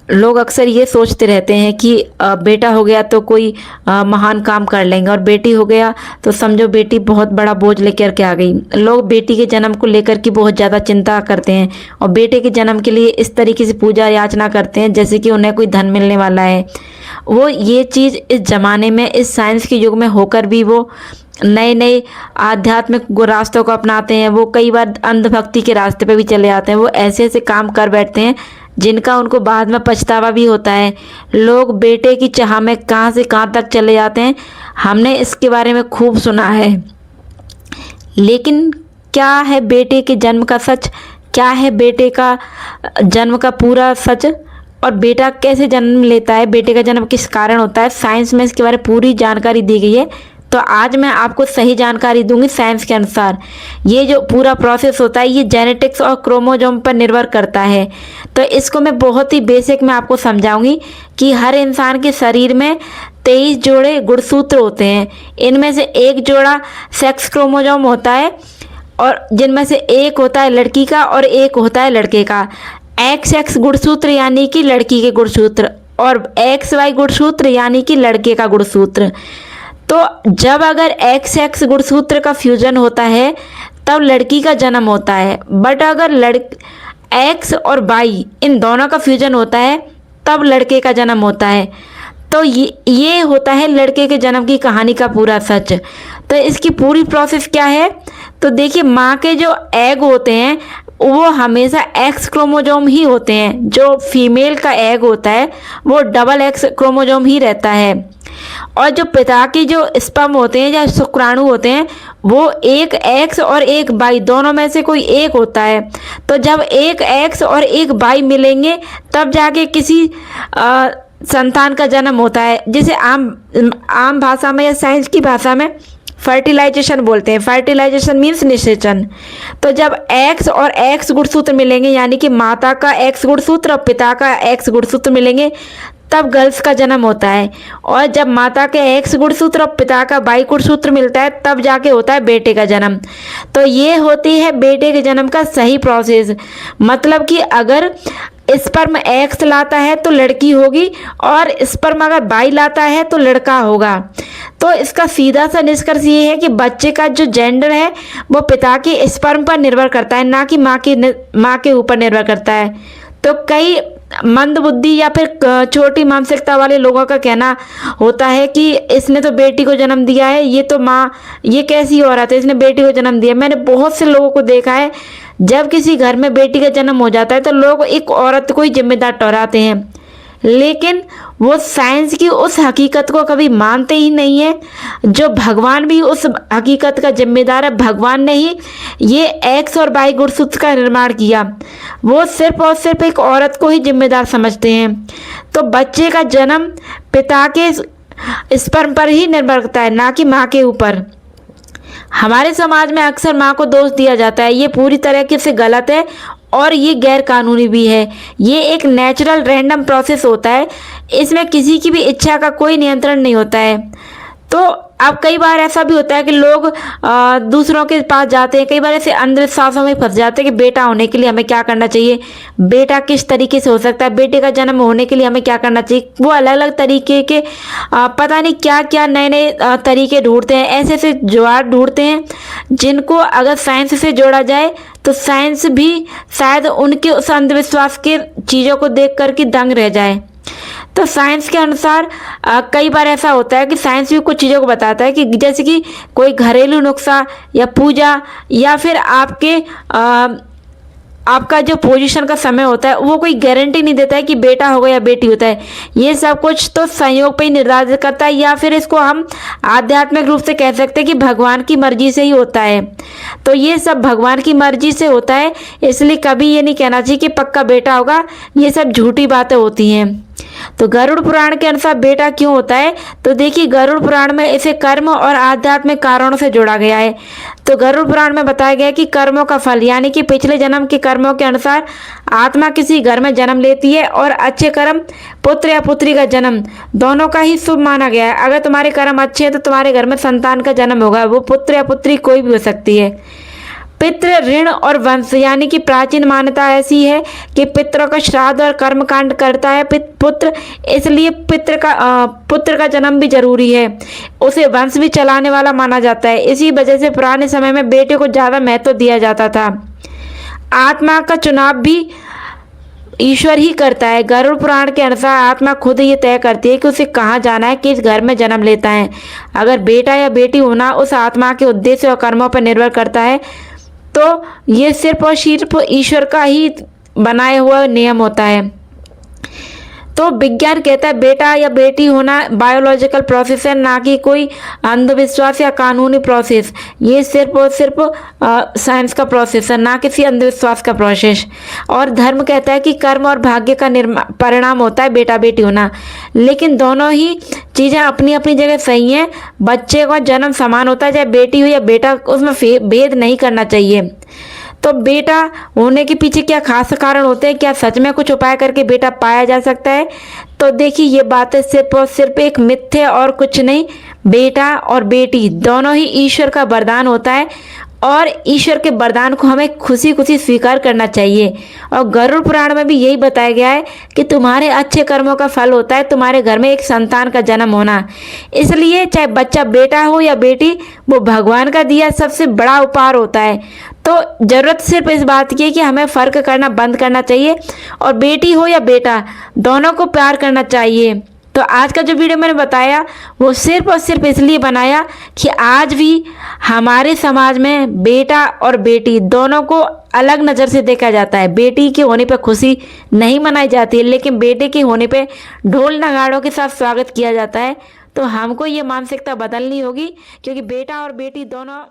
लोग अक्सर ये सोचते रहते हैं कि बेटा हो गया तो कोई महान काम कर लेंगे, और बेटी हो गया तो समझो बेटी बहुत बड़ा बोझ लेकर के आ गई। लोग बेटी के जन्म को लेकर के बहुत ज़्यादा चिंता करते हैं, और बेटे के जन्म के लिए इस तरीके से पूजा याचना करते हैं जैसे कि उन्हें कोई धन मिलने वाला है। वो ये चीज़ इस ज़माने में, इस साइंस के युग में होकर भी वो नए नए आध्यात्मिक रास्तों को अपनाते हैं। वो कई बार अंधभक्ति के रास्ते पे भी चले जाते हैं। वो ऐसे ऐसे काम कर बैठते हैं जिनका उनको बाद में पछतावा भी होता है। लोग बेटे की चाह में कहाँ से कहाँ तक चले जाते हैं, हमने इसके बारे में खूब सुना है। लेकिन क्या है बेटे के जन्म का सच? क्या है बेटे का जन्म का पूरा सच? और बेटा कैसे जन्म लेता है, बेटे का जन्म किस कारण होता है, साइंस में इसके बारे में पूरी जानकारी दी गई है। तो आज मैं आपको सही जानकारी दूंगी साइंस के अनुसार। ये जो पूरा प्रोसेस होता है ये जेनेटिक्स और क्रोमोसोम पर निर्भर करता है। तो इसको मैं बहुत ही बेसिक में आपको समझाऊंगी कि हर इंसान के शरीर में 23 जोड़े गुणसूत्र होते हैं। इनमें से एक जोड़ा सेक्स क्रोमोसोम होता है, और जिनमें से एक होता है लड़की का और एक होता है लड़के का। एक्स एक्स गुणसूत्र यानी कि लड़की के गुणसूत्र, और एक्स वाई गुणसूत्र यानी कि लड़के का गुणसूत्र। तो जब अगर एक्स एक्स गुणसूत्र का फ्यूजन होता है तब लड़की का जन्म होता है, बट अगर एक्स और वाई इन दोनों का फ्यूजन होता है तब लड़के का जन्म होता है। तो ये होता है लड़के के जन्म की कहानी का पूरा सच। तो इसकी पूरी प्रोसेस क्या है? तो देखिए, माँ के जो एग होते हैं वो हमेशा एक्स क्रोमोसोम ही होते हैं। जो फीमेल का एग होता है वो डबल एक्स क्रोमोसोम ही रहता है। और जो पिता के जो स्पर्म होते हैं या शुक्राणु होते हैं वो एक एक्स और एक वाई दोनों में से कोई एक होता है। तो जब एक एक्स और एक वाई मिलेंगे तब जाके किसी संतान का जन्म होता है, जिसे आम भाषा में या साइंस की भाषा में फर्टिलाइजेशन बोलते हैं। फर्टिलाइजेशन मीन्स निषेचन। तो जब एक्स और एक्स गुणसूत्र मिलेंगे, यानी कि माता का एक्स गुणसूत्र और पिता का एक्स गुणसूत्र मिलेंगे, तब गर्ल्स का जन्म होता है। और जब माता के एक्स गुणसूत्र और पिता का वाई गुणसूत्र मिलता है तब जाके होता है बेटे का जन्म। तो ये होती है बेटे के जन्म का सही प्रोसेस। मतलब कि अगर स्पर्म एक्स लाता है तो लड़की होगी, और स्पर्म अगर वाई लाता है तो लड़का होगा। तो इसका सीधा सा निष्कर्ष ये है कि बच्चे का जो जेंडर है वो पिता के स्पर्म पर निर्भर करता है, ना कि माँ के ऊपर निर्भर करता है। तो कई मंदबुद्धि या फिर छोटी मानसिकता वाले लोगों का कहना होता है कि इसने तो बेटी को जन्म दिया है, ये तो माँ, ये कैसी औरत है, इसने बेटी को जन्म दिया। मैंने बहुत से लोगों को देखा है, जब किसी घर में बेटी का जन्म हो जाता है तो लोग एक औरत को ही जिम्मेदार ठहराते हैं, लेकिन वो साइंस की उस हकीकत को कभी मानते ही नहीं है। जो भगवान भी उस हकीकत का जिम्मेदार है, भगवान ने ही ये एक्स और वाई गुणसूत्र का निर्माण किया। वो सिर्फ और सिर्फ एक औरत को ही जिम्मेदार समझते हैं। तो बच्चे का जन्म पिता के स्पर्म पर ही निर्भर करता है, ना कि माँ के ऊपर। हमारे समाज में अक्सर माँ को दोष दिया जाता है, ये पूरी तरीके से गलत है और ये गैर कानूनी भी है। ये एक नेचुरल रैंडम प्रोसेस होता है, इसमें किसी की भी इच्छा का कोई नियंत्रण नहीं होता है। तो अब कई बार ऐसा भी होता है कि लोग दूसरों के पास जाते हैं, कई बार ऐसे अंधविश्वासों में फंस जाते हैं कि बेटा होने के लिए हमें क्या करना चाहिए, बेटा किस तरीके से हो सकता है, बेटे का जन्म होने के लिए हमें क्या करना चाहिए। वो अलग अलग तरीके के पता नहीं क्या क्या नए नए तरीके ढूंढते हैं, ऐसे ऐसे जुगाड़ ढूंढते हैं जिनको अगर साइंस से जोड़ा जाए तो साइंस भी शायद उनके उस अंधविश्वास के चीज़ों को देख कर के दंग रह जाए। तो साइंस के अनुसार कई बार ऐसा होता है कि साइंस भी कुछ चीज़ों को बताता है कि जैसे कि कोई घरेलू नुस्खा या पूजा या फिर आपका जो पोजीशन का समय होता है वो कोई गारंटी नहीं देता है कि बेटा होगा या बेटी होता है। ये सब कुछ तो संयोग पे ही निर्धारित करता है, या फिर इसको हम आध्यात्मिक रूप से कह सकते हैं कि भगवान की मर्जी से ही होता है। तो ये सब भगवान की मर्जी से होता है, इसलिए कभी ये नहीं कहना चाहिए कि पक्का बेटा होगा। ये सब झूठी बातें होती हैं। तो गरुड़ पुराण के अनुसार बेटा क्यों होता है? तो देखिए, गरुड़ पुराण में इसे कर्म और आध्यात्मिक कारणों से जोड़ा गया है। तो गरुड़ पुराण में बताया गया है कि कर्मों का फल, यानी कि पिछले जन्म के कर्मों के अनुसार आत्मा किसी घर में जन्म लेती है, और अच्छे कर्म पुत्र या पुत्री का जन्म दोनों का ही शुभ माना गया है। अगर तुम्हारे कर्म अच्छे हैं तो तुम्हारे घर में संतान का जन्म होगा, वो पुत्र या पुत्री कोई भी हो सकती है। पितृ ऋण और वंश, यानी कि प्राचीन मान्यता ऐसी है कि पितरों का श्राद्ध और कर्मकांड करता है पुत्र, इसलिए पुत्र का जन्म भी जरूरी है, उसे वंश भी चलाने वाला माना जाता है। इसी वजह से पुराने समय में बेटे को ज़्यादा महत्व दिया जाता था। आत्मा का चुनाव भी ईश्वर ही करता है। गरुड़ पुराण के अनुसार आत्मा खुद ये तय करती है कि उसे कहाँ जाना है, किस घर में जन्म लेता है। अगर बेटा या बेटी होना उस आत्मा के उद्देश्य और कर्मों पर निर्भर करता है तो ये सिर्फ और सिर्फ ईश्वर का ही बनाया हुआ नियम होता है। तो विज्ञान कहता है बेटा या बेटी होना बायोलॉजिकल प्रोसेस है, ना कि कोई अंधविश्वास या कानूनी प्रोसेस। ये सिर्फ और सिर्फ साइंस का प्रोसेस है, ना किसी अंधविश्वास का प्रोसेस। और धर्म कहता है कि कर्म और भाग्य का परिणाम होता है बेटा बेटी होना, लेकिन दोनों ही चीज़ें अपनी अपनी जगह सही हैं। बच्चे का जन्म समान होता है, चाहे बेटी हो या बेटा, उसमें भेद नहीं करना चाहिए। तो बेटा होने के पीछे क्या खास कारण होते हैं? क्या सच में कुछ उपाय करके बेटा पाया जा सकता है? तो देखिए, ये बातें सिर्फ और सिर्फ एक मिथ्य है और कुछ नहीं। बेटा और बेटी दोनों ही ईश्वर का वरदान होता है और ईश्वर के वरदान को हमें खुशी खुशी स्वीकार करना चाहिए। और गरुड़ पुराण में भी यही बताया गया है कि तुम्हारे अच्छे कर्मों का फल होता है तुम्हारे घर में एक संतान का जन्म होना। इसलिए चाहे बच्चा बेटा हो या बेटी, वो भगवान का दिया सबसे बड़ा उपहार होता है। तो ज़रूरत सिर्फ इस बात की है कि हमें फ़र्क करना बंद करना चाहिए और बेटी हो या बेटा, दोनों को प्यार करना चाहिए। तो आज का जो वीडियो मैंने बताया वो सिर्फ और सिर्फ इसलिए बनाया कि आज भी हमारे समाज में बेटा और बेटी दोनों को अलग नज़र से देखा जाता है। बेटी के होने पर खुशी नहीं मनाई जाती है, लेकिन बेटे के होने पर ढोल नगाड़ों के साथ स्वागत किया जाता है। तो हमको ये मानसिकता बदलनी होगी, क्योंकि बेटा और बेटी दोनों